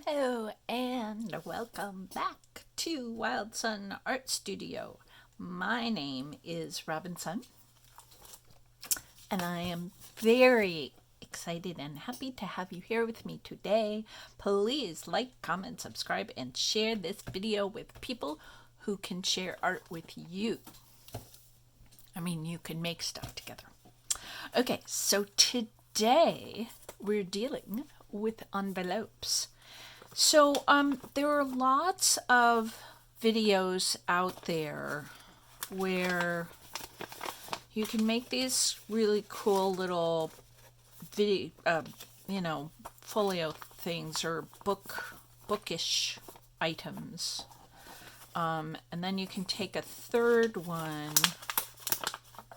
Hello and welcome back to Wild Sun Art Studio. My name is Robinsunne and I am very excited and happy to have you here with me today. Please like, comment, subscribe, and share this video with people who can share art with you. You can make stuff together. Okay, so today we're dealing with envelopes. So there are lots of videos out there where you can make these really cool little folio things or bookish items. And then you can take a third one.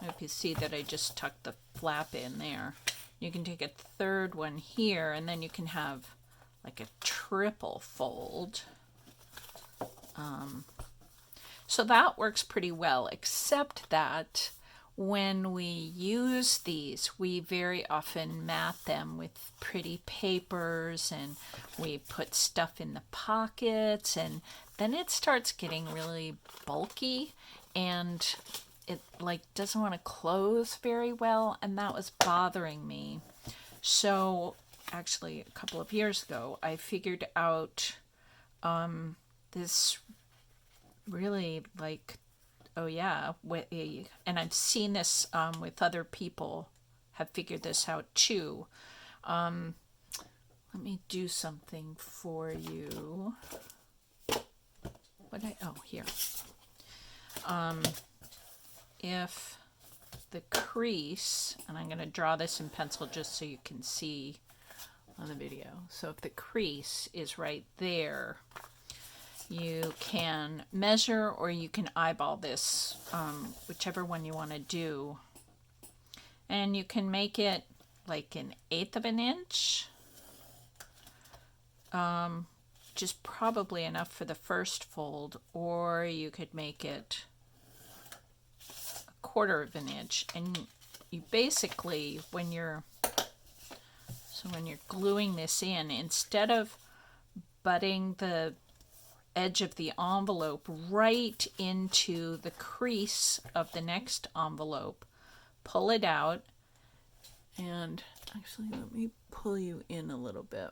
I hope you see that I just tucked the flap in there. You can take a third one here, and then you can have like a triple fold. So that works pretty well, except that when we use these, we very often mat them with pretty papers and we put stuff in the pockets, and then it starts getting really bulky and it doesn't want to close very well, and that was bothering me. So actually a couple of years ago I figured out this really and I've seen this with other people have figured this out too. Let me do something for you. Here. If the crease, and I'm going to draw this in pencil just so you can see on the video. So if the crease is right there, you can measure or you can eyeball this, whichever one you want to do. And you can make it like 1/8 of an inch. Just probably enough for the first fold, or you could make it 1/4 of an inch. And you basically, when you're gluing this in, instead of butting the edge of the envelope right into the crease of the next envelope, pull it out, and actually let me pull you in a little bit.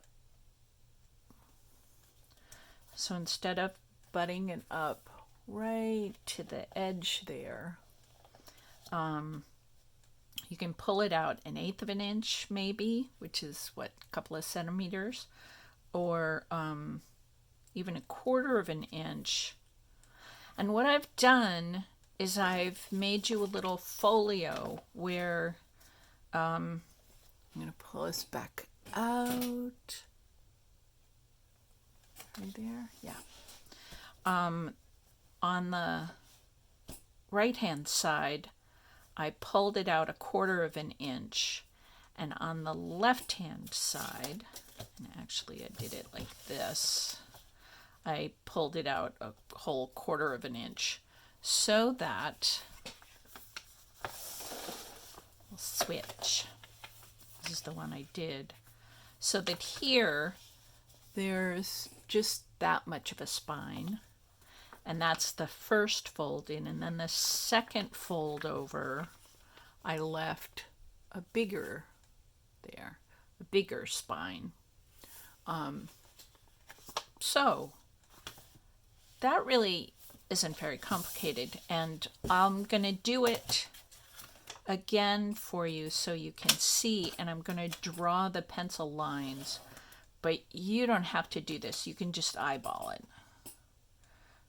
So instead of butting it up right to the edge there, you can pull it out 1/8 of an inch maybe, which is a couple of centimeters, or even 1/4 of an inch. And what I've done is I've made you a little folio where I'm going to pull this back out. Right there, yeah. On the right hand side, I pulled it out 1/4 of an inch, and on the left hand side, and actually I did it like this, I pulled it out a whole 1/4 of an inch, so that we'll switch. This is the one I did, so that here there's just that much of a spine, and that's the first fold in, and then the second fold over I left a bigger spine. So that really isn't very complicated, and I'm going to do it again for you so you can see, and I'm going to draw the pencil lines, but you don't have to do this. You can just eyeball it.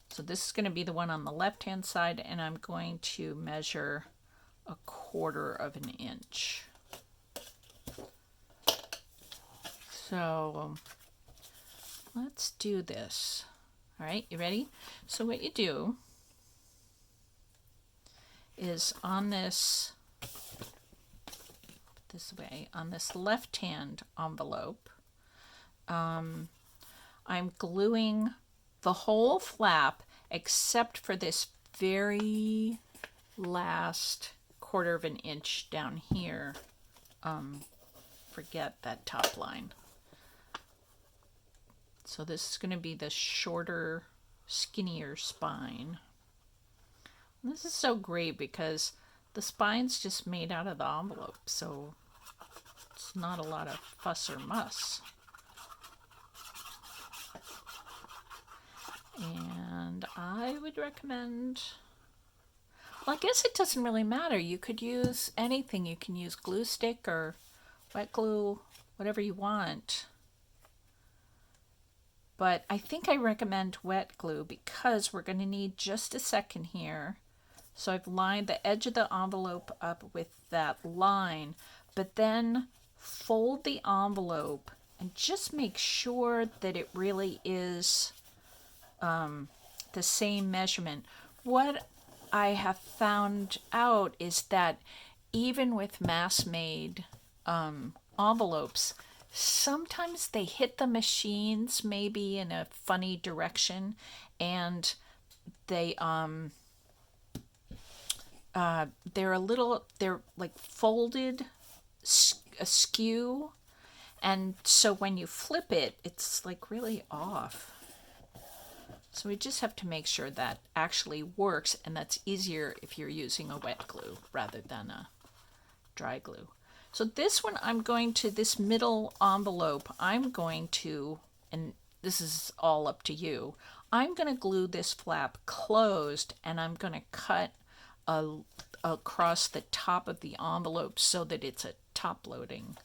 So this is going to be the one on the left hand side, and I'm going to measure 1/4 of an inch. So let's do this. All right, you ready? So what you do is on this way, on this left hand envelope, I'm gluing the whole flap except for this very last 1/4 of an inch down here. Forget that top line. So this is going to be the shorter, skinnier spine. And this is so great because the spine's just made out of the envelope, so it's not a lot of fuss or muss. And I would recommend, well, I guess it doesn't really matter. You could use anything. You can use glue stick or wet glue, whatever you want. But I think I recommend wet glue because we're going to need just a second here. So I've lined the edge of the envelope up with that line, but then fold the envelope and just make sure that it really is the same measurement. What I have found out is that even with mass-made envelopes, sometimes they hit the machines maybe in a funny direction, and they're like folded askew, and so when you flip it, it's like really off. So we just have to make sure that actually works, and that's easier if you're using a wet glue rather than a dry glue. So this one, this middle envelope, I'm going to, and this is all up to you, I'm going to glue this flap closed, and I'm going to cut across the top of the envelope so that it's a top loading.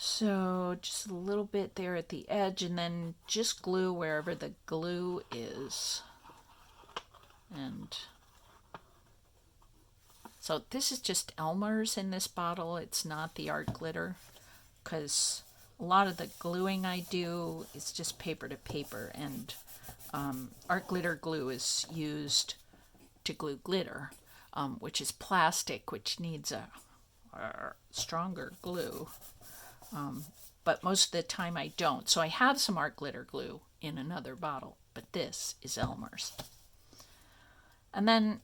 So just a little bit there at the edge, and then just glue wherever the glue is. And so this is just Elmer's in this bottle. It's not the art glitter, because a lot of the gluing I do is just paper to paper, and art glitter glue is used to glue glitter, which is plastic, which needs a stronger glue. But most of the time I don't. So I have some art glitter glue in another bottle, but this is Elmer's. And then,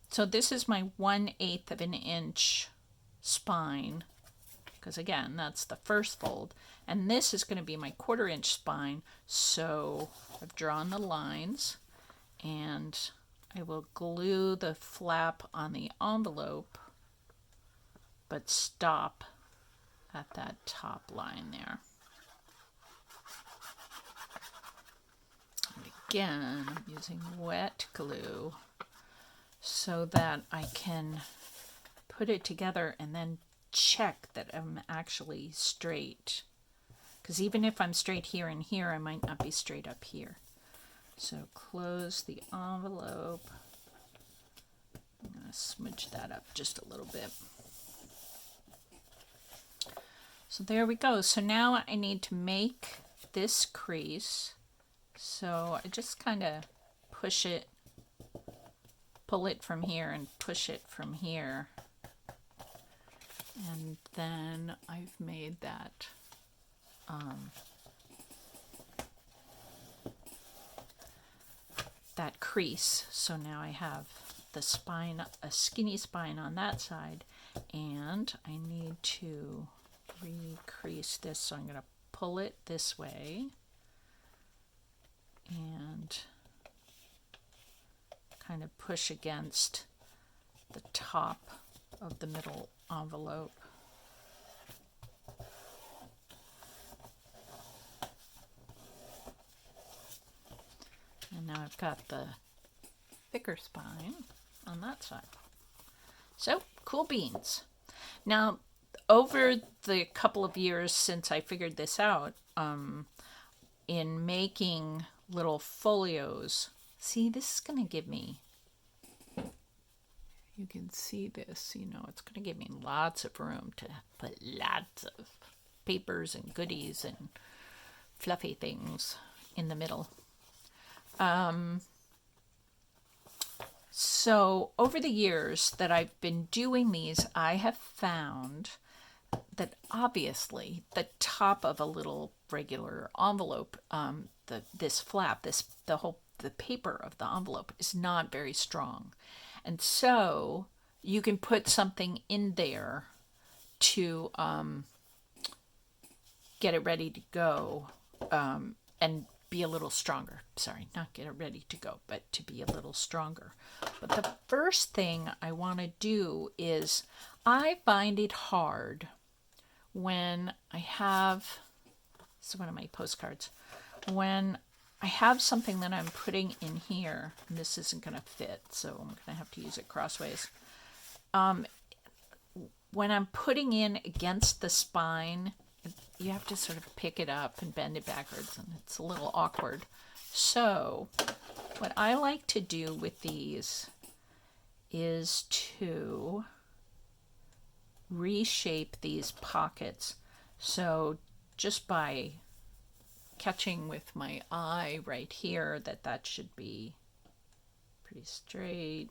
so this is my 1/8 of an inch spine, because again, that's the first fold. And this is going to be my 1/4 inch spine. So I've drawn the lines, and I will glue the flap on the envelope, but stop at that top line there. And again, I'm using wet glue so that I can put it together and then check that I'm actually straight. Because even if I'm straight here and here, I might not be straight up here. So close the envelope. I'm going to smudge that up just a little bit. So there we go. So now I need to make this crease. So I just kind of push it, pull it from here and push it from here. And then I've made that that crease. So now I have the spine, a skinny spine on that side, and I need to recrease this. So I'm going to pull it this way and kind of push against the top of the middle envelope. And now I've got the thicker spine on that side. So, cool beans. Now, over the couple of years since I figured this out, in making little folios, see, this is going to give me, you can see this, you know, it's going to give me lots of room to put lots of papers and goodies and fluffy things in the middle. So over the years that I've been doing these, I have found that obviously the top of a little regular envelope, this flap, the paper of the envelope is not very strong. And so you can put something in there to get it ready to go and be a little stronger. Sorry, not get it ready to go, but to be a little stronger. But the first thing I want to do is, I find it hard when I have, this is one of my postcards, when I have something that I'm putting in here, and this isn't going to fit, so I'm going to have to use it crossways. When I'm putting in against the spine, you have to sort of pick it up and bend it backwards, and it's a little awkward. So what I like to do with these is to reshape these pockets. So just by catching with my eye right here that should be pretty straight.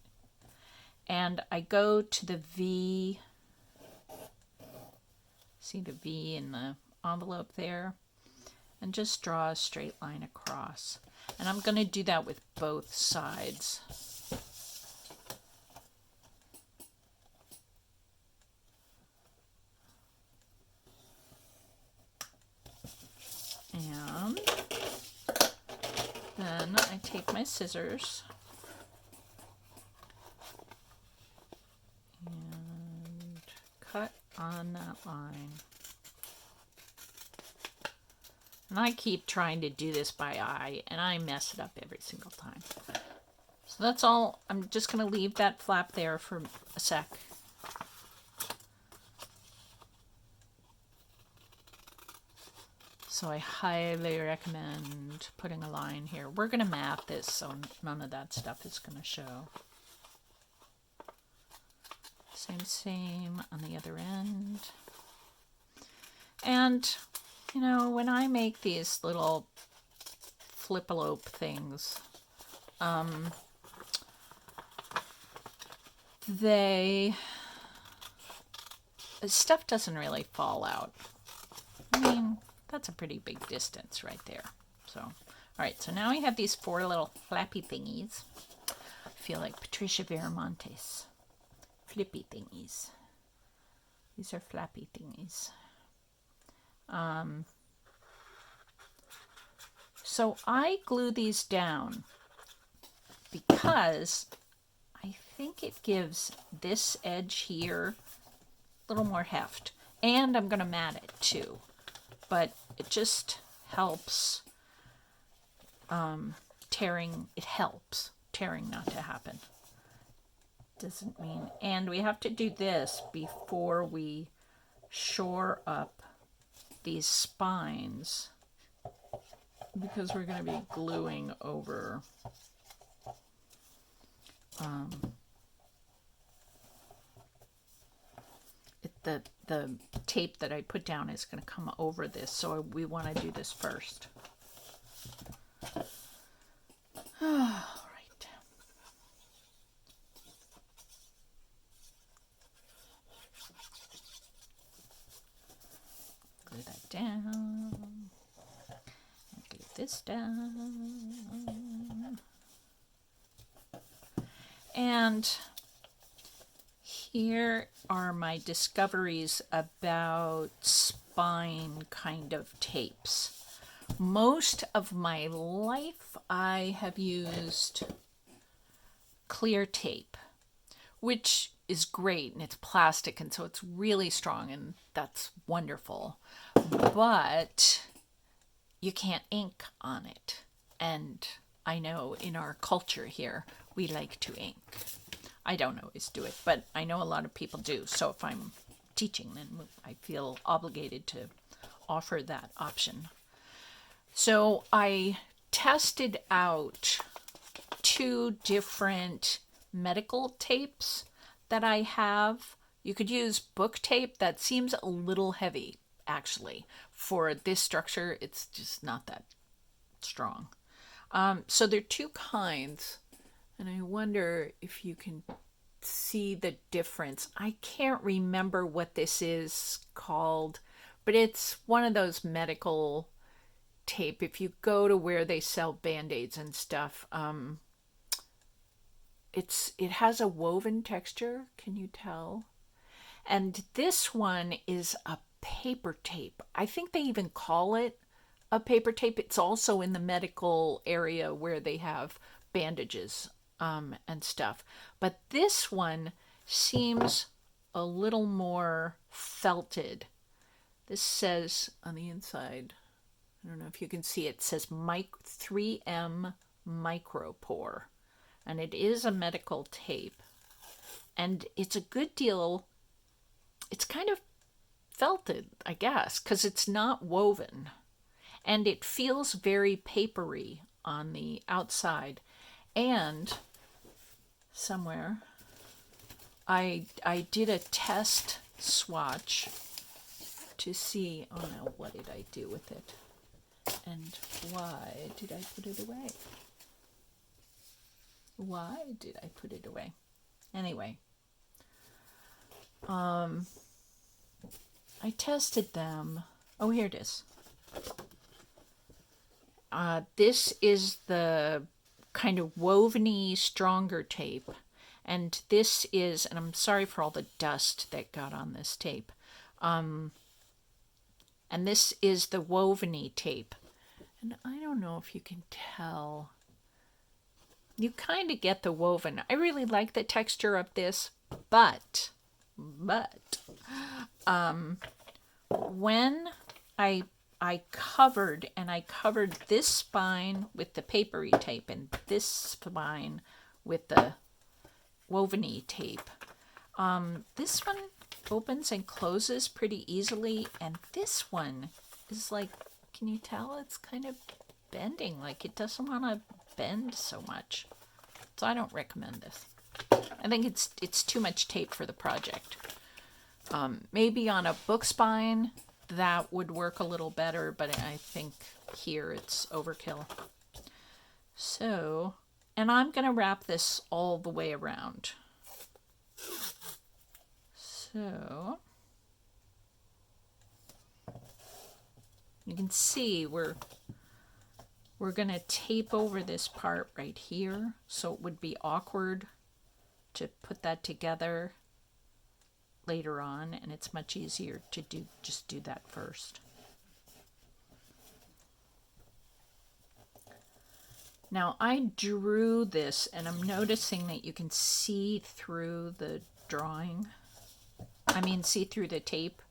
And I go to the V, see the V in the envelope there, and just draw a straight line across. And I'm going to do that with both sides. And then I take my scissors and cut on that line. And I keep trying to do this by eye, and I mess it up every single time. So that's all. I'm just going to leave that flap there for a sec. So I highly recommend putting a line here. We're going to mat this, so none of that stuff is going to show. Same on the other end. And, you know, when I make these little Flipelope things, stuff doesn't really fall out. I mean, that's a pretty big distance right there. So, all right, so now I have these 4 little flappy thingies. I feel like Patricia Viramontes. Flippy thingies. These are flappy thingies. So I glue these down because I think it gives this edge here a little more heft. And I'm going to mat it too. But it just helps tearing. It helps tearing not to happen. Doesn't mean, and we have to do this before we shore up these spines, because we're going to be gluing over the tape that I put down is going to come over this, so we want to do this first. All right. Glue that down. Glue this down. And here are my discoveries about spine kind of tapes. Most of my life I have used clear tape, which is great, and it's plastic, and so it's really strong, and that's wonderful. But you can't ink on it. And I know in our culture here, we like to ink. I don't always do it, but I know a lot of people do. So if I'm teaching, then I feel obligated to offer that option. So I tested out 2 different medical tapes that I have. You could use book tape. That seems a little heavy, actually. For this structure, it's just not that strong. So there are 2 kinds. And I wonder if you can see the difference. I can't remember what this is called, but it's one of those medical tape. If you go to where they sell Band-Aids and stuff, it has a woven texture. Can you tell? And this one is a paper tape. I think they even call it of paper tape. It's also in the medical area where they have bandages and stuff. But this one seems a little more felted. This says on the inside, I don't know if you can see it, says 3M micropore. And it is a medical tape. And it's a good deal, it's kind of felted, I guess, because it's not woven. And it feels very papery on the outside. And somewhere I did a test swatch to see, oh no, what did I do with it? And why did I put it away? Why did I put it away? Anyway, I tested them. Oh, here it is. This is the kind of woveny, stronger tape. And this is, and I'm sorry for all the dust that got on this tape. And this is the woveny tape. And I don't know if you can tell. You kind of get the woven. I really like the texture of this, but when I covered this spine with the papery tape and this spine with the woveny tape. This one opens and closes pretty easily, and this one is like, can you tell it's kind of bending, like it doesn't want to bend so much. So I don't recommend this. I think it's too much tape for the project. Maybe on a book spine that would work a little better, but I think here it's overkill. So, and I'm going to wrap this all the way around. So, you can see we're going to tape over this part right here, so it would be awkward to put that together later on, and it's much easier to just do that first. Now I drew this, and I'm noticing that you can see through the drawing. See through the tape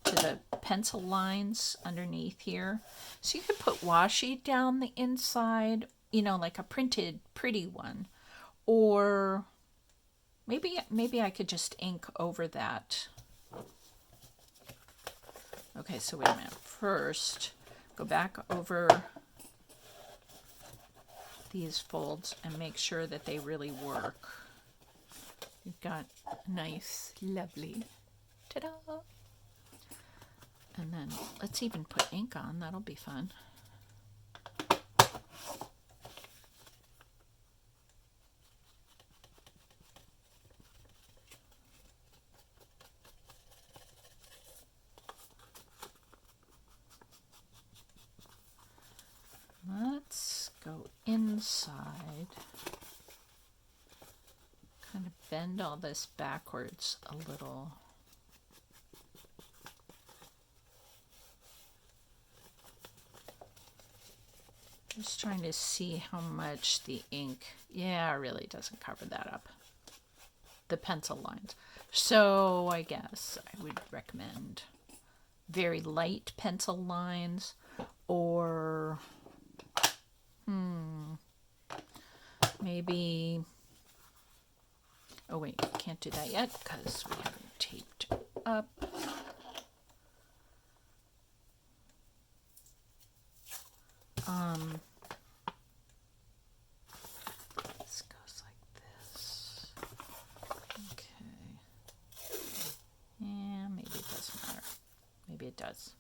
to the pencil lines underneath here. So you could put washi down the inside, like a printed pretty one, or maybe I could just ink over that. Okay, so wait a minute. First, go back over these folds and make sure that they really work. You've got nice, lovely, ta-da! And then let's even put ink on, that'll be fun. Let's go inside. Kind of bend all this backwards a little. Just trying to see how much the ink, yeah, really doesn't cover that up. The pencil lines. So I guess I would recommend very light pencil lines, or maybe, oh wait, can't do that yet because we haven't taped up. This goes like this. Okay. Yeah, maybe it doesn't matter. Maybe it does.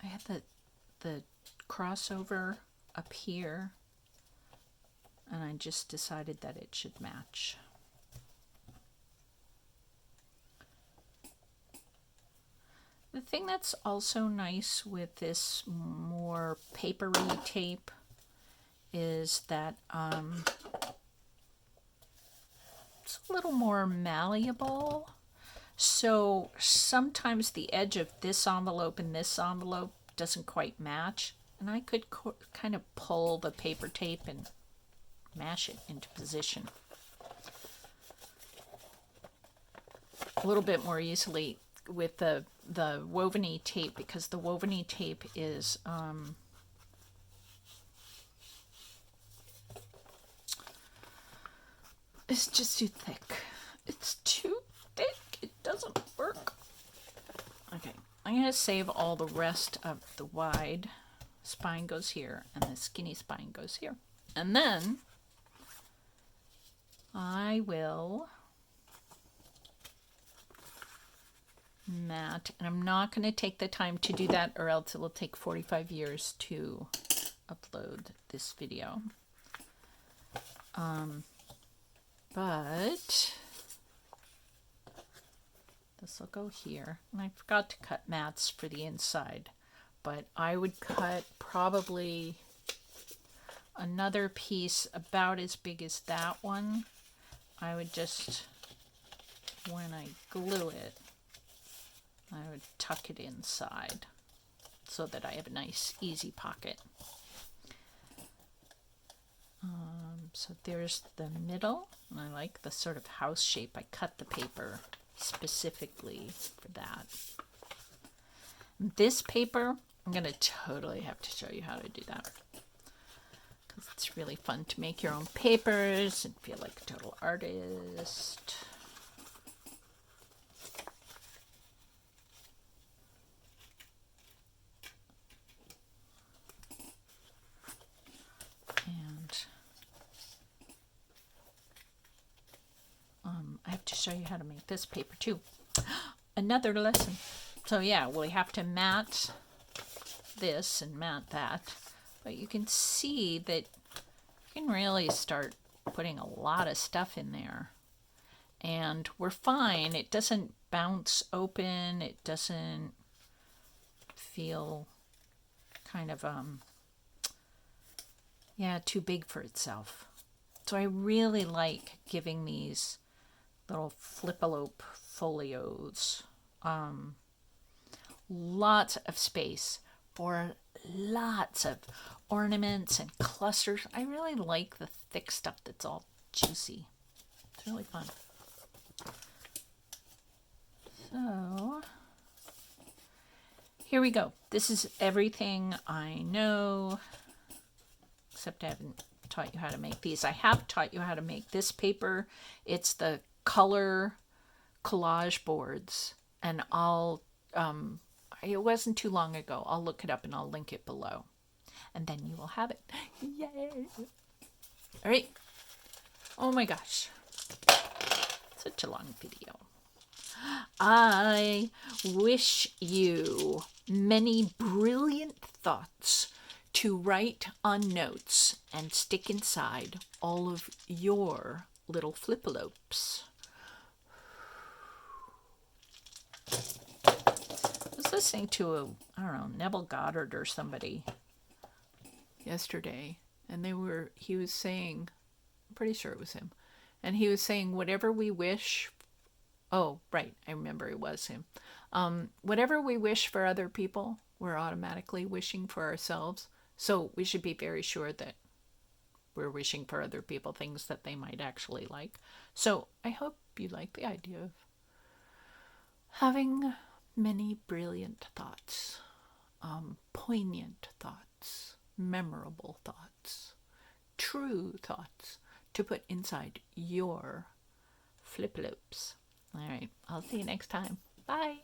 I had the crossover up here, and I just decided that it should match. The thing that's also nice with this more papery tape is that it's a little more malleable. So sometimes the edge of this envelope and this envelope doesn't quite match. And I could kind of pull the paper tape and mash it into position a little bit more easily with the woven-y tape, because the woven-y tape is it's just too thick. It's too thick. It doesn't work. Okay, I'm going to save all the rest of the wide spine goes here and the skinny spine goes here. And then I will mat, and I'm not going to take the time to do that, or else it will take 45 years to upload this video. But this will go here. And I forgot to cut mats for the inside, but I would cut probably another piece about as big as that one. I would just, when I glue it, I would tuck it inside so that I have a nice easy pocket. So there's the middle, and I like the sort of house shape. I cut the paper specifically for that. This paper, I'm going to totally have to show you how to do that, because it's really fun to make your own papers and feel like a total artist. I have to show you how to make this paper too. Another lesson. So yeah, we have to mat this and mat that, but you can see that you can really start putting a lot of stuff in there, and we're fine. It doesn't bounce open. It doesn't feel kind of too big for itself. So I really like giving these little Flipelope folios lots of space for lots of ornaments and clusters. I really like the thick stuff that's all juicy. It's really fun. So here we go. This is everything I know, except I haven't taught you how to make these. I have taught you how to make this paper. It's the color collage boards, and I'll it wasn't too long ago. I'll look it up and I'll link it below, and then you will have it. Yay! All right. Oh my gosh, such a long video. I wish you many brilliant thoughts to write on notes and stick inside all of your little Flipelopes. I was listening to Neville Goddard or somebody yesterday, and he was saying, I'm pretty sure it was him, and he was saying, whatever we wish, oh, right, I remember it was him. Whatever we wish for other people, we're automatically wishing for ourselves. So we should be very sure that we're wishing for other people things that they might actually like. So I hope you like the idea of having many brilliant thoughts, poignant thoughts, memorable thoughts, true thoughts to put inside your Flipelopes. All right, I'll see you next time. Bye.